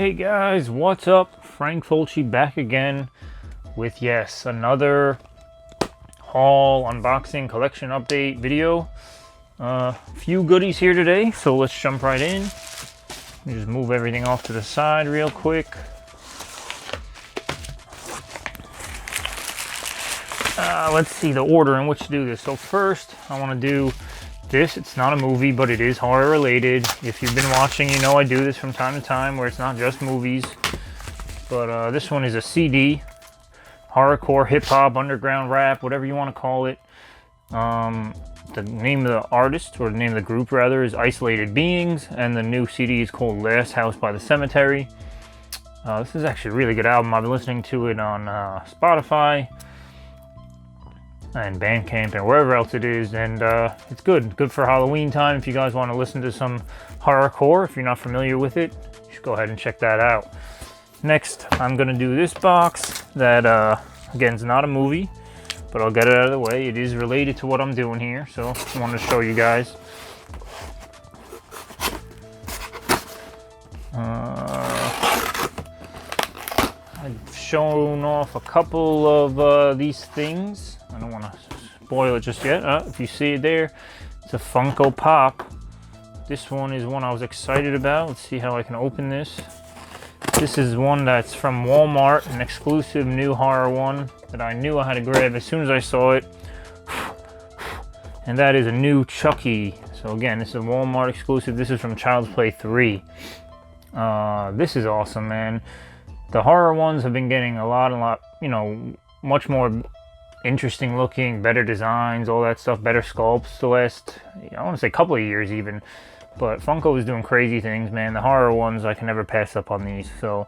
Hey guys, what's up? Frank Fulci back again with, yes, another haul, unboxing, collection update video. Few goodies here today, so let's jump right in. Let me just move everything off to the side real quick. Let's see the order in which to do this. So first, I want to do this. It's not a movie, but it is horror related. If you've been watching, you know I do this from time to time where it's not just movies. But this one is a CD. Horrorcore, hip-hop, underground rap, whatever you want to call it. The name of the artist, or the name of the group rather, is Isolated Beings. And the new CD is called Last House by the Cemetery. This is actually a really good album. I've been listening to it on Spotify and Bandcamp and wherever else it is, and it's good for Halloween time. If you guys want to listen to some horrorcore, if you're not familiar with it, you should go ahead and check that out. Next, I'm gonna do this box that again is not a movie, but I'll get it out of the way. It is related to what I'm doing here, so I wanted to show you guys. I've shown off a couple of these things. I don't want to spoil it just yet. If you see it there, it's a Funko Pop. This one is one I was excited about. Let's see how I can open this. This is one that's from Walmart, an exclusive new horror one that I knew I had to grab as soon as I saw it. And that is a new Chucky. So again, this is a Walmart exclusive. This is from Child's Play 3. This is awesome, man. The horror ones have been getting a lot, you know, much more interesting looking, better designs, all that stuff, better sculpts the last, I want to say couple of years even. But Funko is doing crazy things, man. The horror ones, I can never pass up on these. So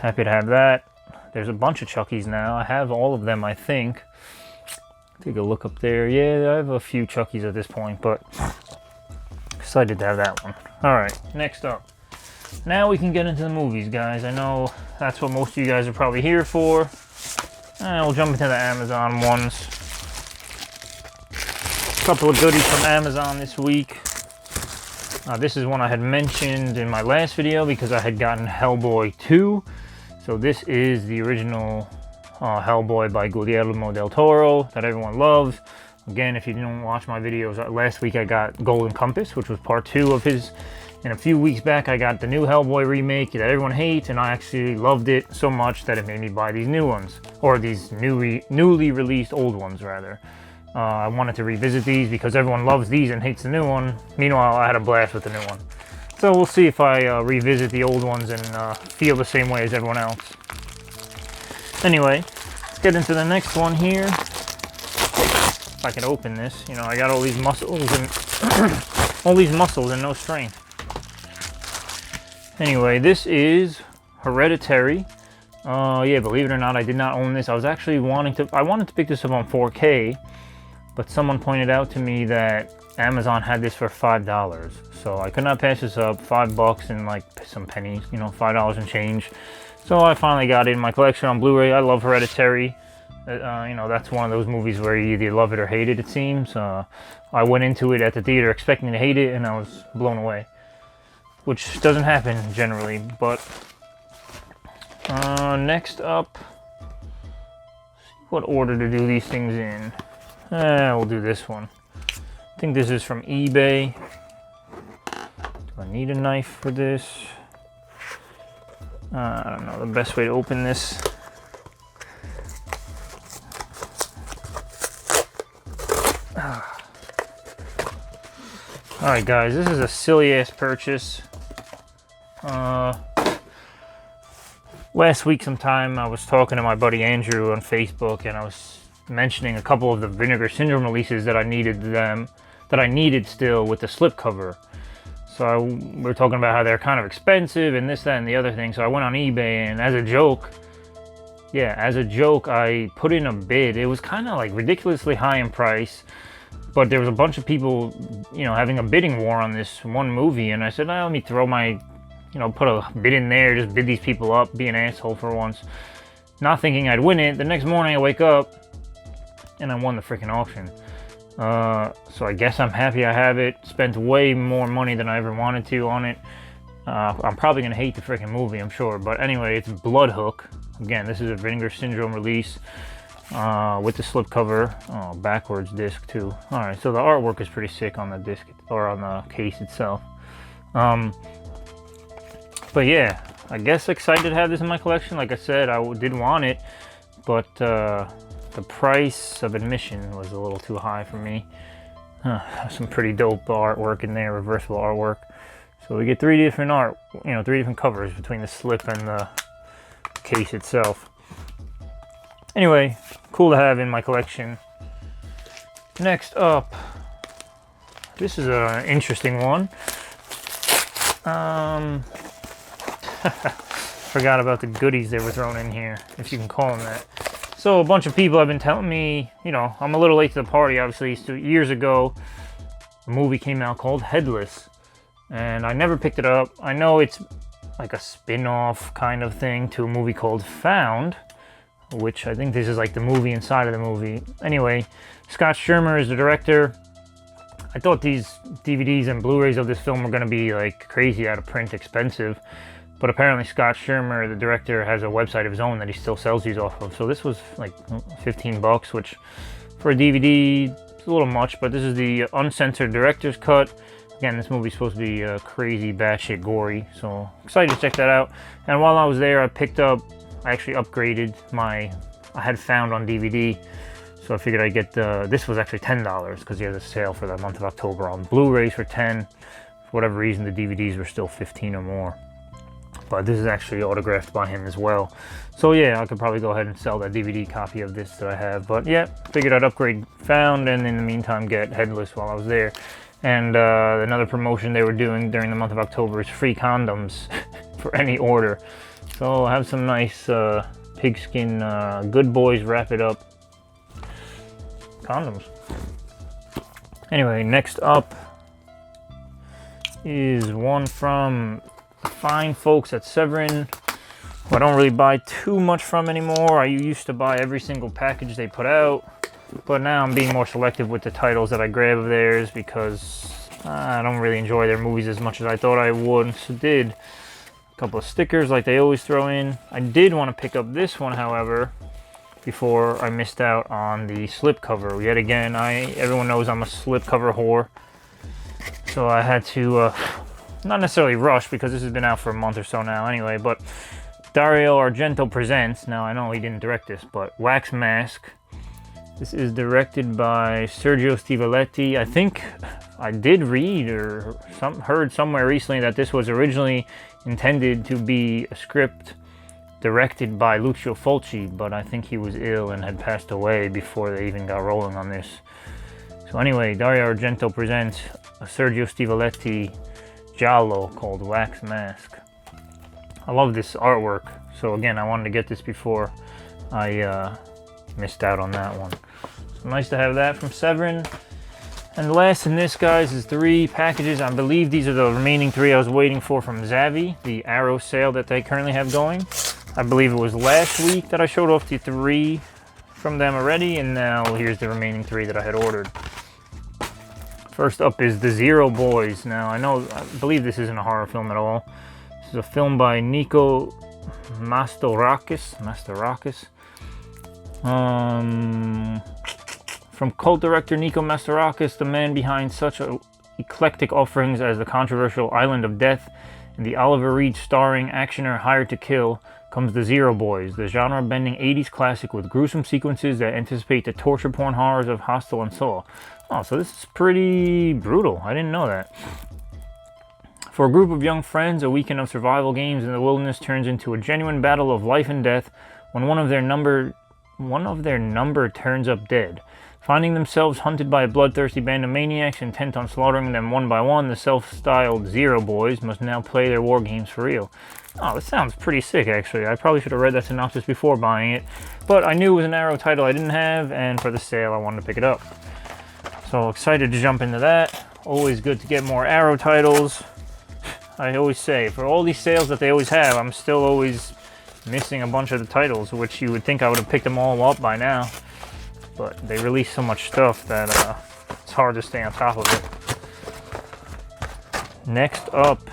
happy to have that. There's a bunch of Chuckies now. I have all of them, I think. Take a look up there. Yeah, I have a few Chuckies at this point, but excited to have that one. All right, next up. Now we can get into the movies, guys. I know that's what most of you guys are probably here for. We'll jump into the Amazon ones. A couple of goodies from Amazon this week. This is one I had mentioned in my last video because I had gotten Hellboy 2. So this is the original Hellboy by Guillermo del Toro that everyone loves. Again, if you didn't watch my videos, last week I got Golden Compass, which was part 2 of his. And a few weeks back, I got the new Hellboy remake that everyone hates, and I actually loved it so much that it made me buy these new ones. Or these newly released old ones, rather. I wanted to revisit these because everyone loves these and hates the new one. Meanwhile, I had a blast with the new one. So we'll see if I revisit the old ones and feel the same way as everyone else. Anyway, let's get into the next one here. If I can open this. You know, I got all these muscles and all these muscles and no strength. Anyway, this is Hereditary. Yeah, believe it or not, I did not own this. I was actually wanted to pick this up on 4K, but someone pointed out to me that Amazon had this for $5. So I could not pass this up. $5 and like some pennies, you know, $5 and change. So I finally got it in my collection on Blu-ray. I love Hereditary. You know, that's one of those movies where you either love it or hate it, it seems. I went into it at the theater expecting to hate it, and I was blown away. Which doesn't happen generally, but next up, what order to do these things in? We'll do this one. I think this is from eBay. Do I need a knife for this? I don't know the best way to open this. Alright guys, this is a silly ass purchase. Last week sometime I was talking to my buddy Andrew on Facebook, and I was mentioning a couple of the Vinegar Syndrome releases that I needed still with the slipcover. So we were talking about how they're kind of expensive and this, that, and the other thing. So I went on eBay, and as a joke, I put in a bid. It was kind of like ridiculously high in price, but there was a bunch of people, you know, having a bidding war on this one movie, and I said, let me throw my, you know, put a bid in there, just bid these people up, be an asshole for once. Not thinking I'd win it. The next morning I wake up, and I won the freaking auction. So I guess I'm happy I have it. Spent way more money than I ever wanted to on it. I'm probably gonna hate the freaking movie, I'm sure. But anyway, it's Bloodhook. Again, this is a Vinegar Syndrome release with the slipcover, backwards disc too. All right, so the artwork is pretty sick on the disc or on the case itself. But yeah, I guess excited to have this in my collection. Like I said, I did want it, but the price of admission was a little too high for me. Some pretty dope artwork in there, reversible artwork. So we get three different covers between the slip and the case itself. Anyway, cool to have in my collection. Next up, this is an interesting one. Forgot about the goodies they were throwing in here, if you can call them that. So a bunch of people have been telling me, I'm a little late to the party, obviously. So years ago, a movie came out called Headless, and I never picked it up. I know it's like a spin-off kind of thing to a movie called Found, which I think this is like the movie inside of the movie. Anyway, Scott Shermer is the director. I thought these DVDs and Blu-rays of this film were going to be like crazy out of print, expensive. But apparently Scott Shermer, the director, has a website of his own that he still sells these off of. So this was like 15 bucks, which for a DVD, it's a little much, but this is the uncensored director's cut. Again, this movie's supposed to be crazy, batshit gory, so excited to check that out. And while I was there, I actually upgraded I had Found on DVD, so I figured I'd get this was actually $10 because he has a sale for the month of October on Blu-rays for 10. For whatever reason, the DVDs were still 15 or more. But this is actually autographed by him as well. So yeah, I could probably go ahead and sell that DVD copy of this that I have. But yeah, figured I'd upgrade Found and in the meantime get Headless while I was there. And another promotion they were doing during the month of October is free condoms for any order. So I have some nice pigskin Good Boys Wrap It Up condoms. Anyway, next up is one from the fine folks at Severin, who I don't really buy too much from anymore. I used to buy every single package they put out, but now I'm being more selective with the titles that I grab of theirs because I don't really enjoy their movies as much as I thought I would. So did a couple of stickers like they always throw in. I did want to pick up this one, however, before I missed out on the slipcover. Yet again, everyone knows I'm a slipcover whore, so I had to not necessarily rush because this has been out for a month or so now anyway, but Dario Argento presents, now I know he didn't direct this, but Wax Mask. This is directed by Sergio Stivoletti. I think I did read or heard somewhere recently that this was originally intended to be a script directed by Lucio Fulci, but I think he was ill and had passed away before they even got rolling on this. So anyway, Dario Argento presents a Sergio Stivoletti giallo called Wax Mask. I love this artwork, so again, I wanted to get this before I missed out on that one. So nice to have that from Severin. And last in this, guys, is 3 packages. I believe these are the remaining 3 I was waiting for from Zavvi, the Arrow sale that they currently have going. I believe it was last week that I showed off the 3 from them already, and now here's the remaining 3 that I had ordered. First up is The Zero Boys. Now, I believe this isn't a horror film at all. This is a film by Nico Mastorakis. From cult director Nico Mastorakis, the man behind such eclectic offerings as the controversial Island of Death and the Oliver Reed starring actioner Hired to Kill, comes The Zero Boys, the genre-bending 80s classic with gruesome sequences that anticipate the torture porn horrors of Hostel and Saw. Oh, so this is pretty brutal. I didn't know that. For a group of young friends, a weekend of survival games in the wilderness turns into a genuine battle of life and death when one of their number turns up dead. Finding themselves hunted by a bloodthirsty band of maniacs intent on slaughtering them one by one, the self-styled Zero Boys must now play their war games for real. Oh, this sounds pretty sick, actually. I probably should have read that synopsis before buying it, but I knew it was an Arrow title I didn't have, and for the sale I wanted to pick it up. So excited to jump into that. Always good to get more Arrow titles. I always say, for all these sales that they always have, I'm still always missing a bunch of the titles, which you would think I would have picked them all up by now. But they release so much stuff that it's hard to stay on top of it. Next up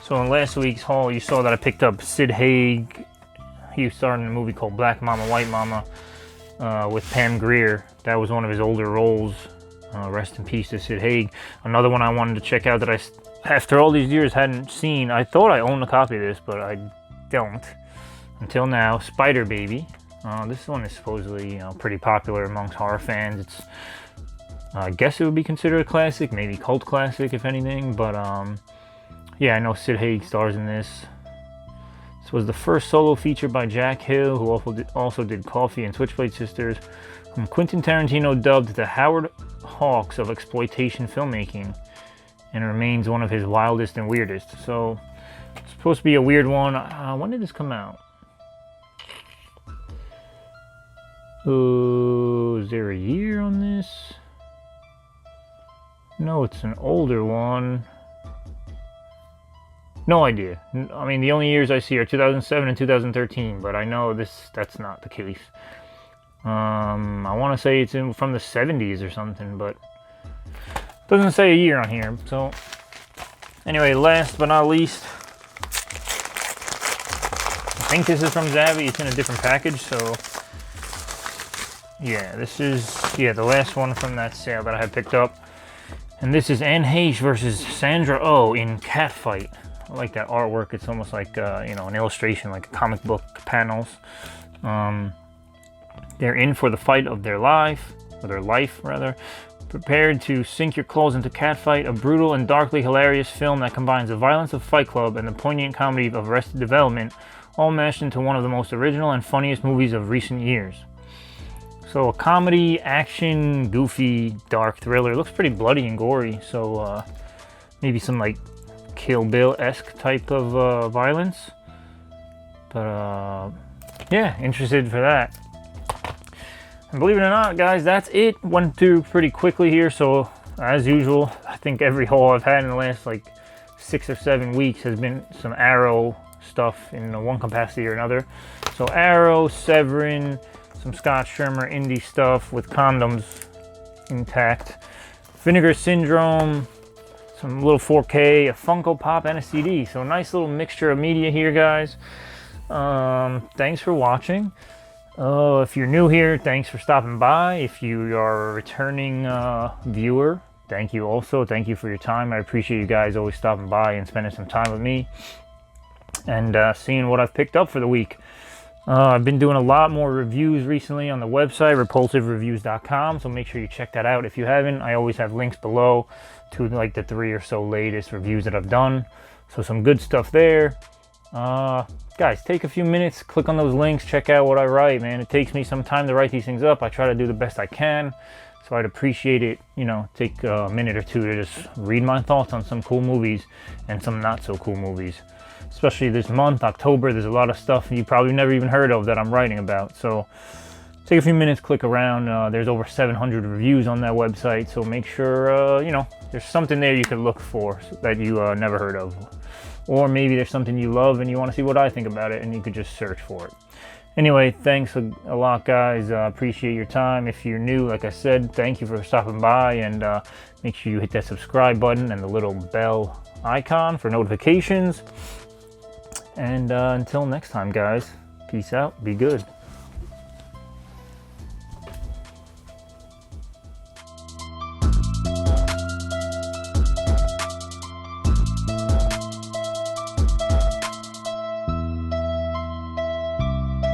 So in last week's haul, you saw that I picked up Sid Haig. He was starring in a movie called Black Mama, White Mama with Pam Grier. That was one of his older roles. Rest in peace to Sid Haig. Another one I wanted to check out that I, after all these years, hadn't seen. I thought I owned a copy of this, but I don't until now. Spider Baby. This one is supposedly, pretty popular amongst horror fans. It's, I guess it would be considered a classic, maybe cult classic if anything. But yeah, I know Sid Haig stars in this. This was the first solo feature by Jack Hill, who also did Coffee and Switchblade Sisters, whom Quentin Tarantino dubbed the Howard Hawks of exploitation filmmaking, and remains one of his wildest and weirdest. So it's supposed to be a weird one. When did this come out? Is there a year on this? No, it's an older one. No idea. I mean, the only years I see are 2007 and 2013, but I know that's not the case. I want to say it's from the 70s or something, but doesn't say a year on here. So anyway, last but not least, I think this is from Zavvi. It's in a different package, so yeah, this is the last one from that sale that I had picked up. And this is Anne Heche versus Sandra Oh in Catfight. I like that artwork. It's almost like an illustration, like comic book panels. They're in for the fight of their life, or their life rather. Prepared to sink your claws into Catfight, a brutal and darkly hilarious film that combines the violence of Fight Club and the poignant comedy of Arrested Development, all mashed into one of the most original and funniest movies of recent years. So a comedy, action, goofy, dark thriller. It looks pretty bloody and gory, so maybe some like Kill Bill-esque type of violence. But yeah, interested for that. And believe it or not, guys, that's it. Went through pretty quickly here, so as usual, I think every haul I've had in the last like 6 or 7 weeks has been some Arrow stuff in one capacity or another. So Arrow, Severin, some Scott Shermer indie stuff with condoms intact, Vinegar Syndrome, some little 4K, a Funko Pop, and a CD. So a nice little mixture of media here, guys. Thanks for watching. If you're new here, thanks for stopping by. If you are a returning viewer, thank you also. Thank you for your time. I appreciate you guys always stopping by and spending some time with me and seeing what I've picked up for the week. I've been doing a lot more reviews recently on the website, repulsivereviews.com, so make sure you check that out if you haven't. I always have links below to like the 3 or so latest reviews that I've done. So some good stuff there. Guys, take a few minutes, click on those links, check out what I write, man. It takes me some time to write these things up. I try to do the best I can, so I'd appreciate it, take a minute or two to just read my thoughts on some cool movies and some not so cool movies. Especially this month, October, there's a lot of stuff you probably never even heard of that I'm writing about. So take a few minutes, click around. There's over 700 reviews on that website, so make sure, there's something there you could look for that you never heard of. Or maybe there's something you love and you want to see what I think about it, and you could just search for it. Anyway, thanks a lot, guys. Appreciate your time. If you're new, like I said, thank you for stopping by, and make sure you hit that subscribe button and the little bell icon for notifications. And until next time, guys, peace out, be good.